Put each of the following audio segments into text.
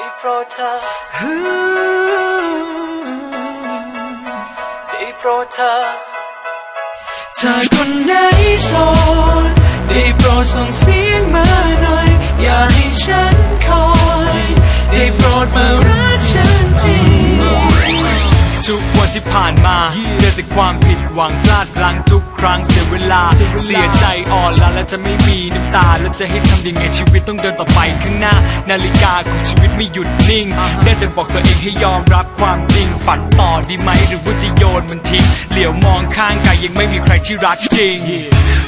ได้โปรดเธอได้โปรดเธอคนไหนโสดได้โปรดส่งเสียงมาหน่อยอย่าให้ฉันคอยได้โปรดมารักฉันทีทุกวันที่ผ่านมาเจอแต่ความผิดหวังพลาดพลั้งทุกครั้งเสียเวลาเสียใจอ่อนล้าและจะไม่มีน้ำตาแล้วจะให้ทำยังไงชีวิตต้องเดินต่อไปข้างหน้านาฬิกาของชีวิตไม่หยุดนิ่งได้แต่บอกตัวเองให้ยอมรับความจริงฝันต่อดีไหมหรือว่าจะโยนมันทิ้งเหลียวมองข้างกายยังไม่มีใครที่รักจริง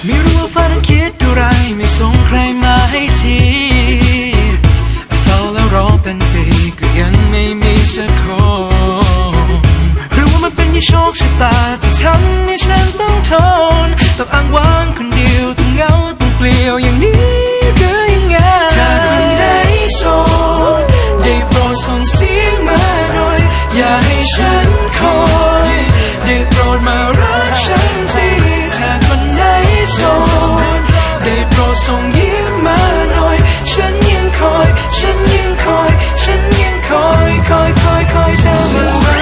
ไม่รู้ว่าฝันคิดอะไรไม่ส่งใครมาให้ทีเฝ้าแล้วรอเป็นปีก็ยังไม่มีสักคนหรือว่ามันเป็นที่โชคชะตาที่ทำให้ฉันต้องทนต้องอ้างว้างคนเดียวต้องเหงาต้องเปลี่ยวอย่างนี้หรือยังไงถ้าคนไหนโสดได้โปรดส่งเสียงมาหน่อยอย่าให้ฉันคอยได้โปรดมารักฉันทีถ้าคนไหนโสดได้โปรดส่งยิ้มมาหน่อยฉันยังคอยฉันยังคอยฉันยังคอยเธอมา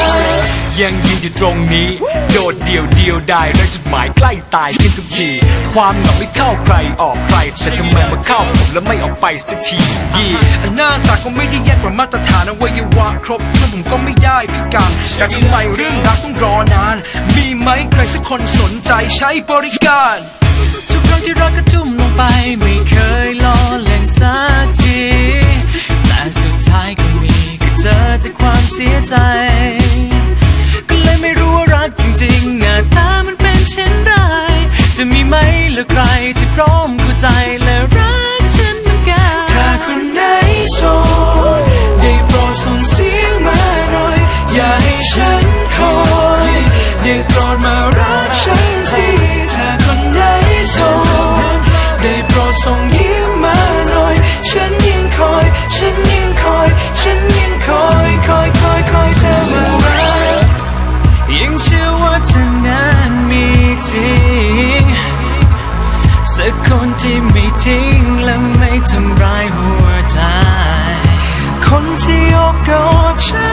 ยังยืนอยู่ตรงนี้โดดเดียวได้และจุดหมายใกล้ตายขึ้นทุกทีความเหงาไม่เข้าใครออกใครแต่ทำไมมาเข้าผมแล้วไม่ออกไปสักทีหน้าตาก็ไม่ได้แย่กว่ามาตรฐานอวัยวะครบถ้าผมก็ไม่ได้พิการแต่ทำไมเรื่องรักต้องรอนานมีไหมใครสักคนสนใจใช้บริการทุกครั้งที่รักก็ทุ่มลงไปไม่เคยล้อเล่นสักทีแต่สุดท้ายก็มีก็เจอแต่ความเสียใจก็เลยไม่รู้ว่ารักจริงๆหน้าตามันเป็นเช่นไรจะมีไหมหรือใครที่พร้อมเข้าใจและรักฉันเหมือนกันถ้าคนไหนโสดได้โปรดส่งเสียงมาหน่อยอย่าให้ฉันคอยได้โปรดมารักฉันทีถ้าคนไหนโสดได้โปรดส่งยิ้มมาหน่อยฉันยังคอยฉันยังคอยฉันยังคอยเธอมารักยังเชื่อว่าเธอนั้นมีจริงสักคนที่ไม่ทิ้งและไม่ทำร้ายหัวใจคนที่โอบกอดฉัน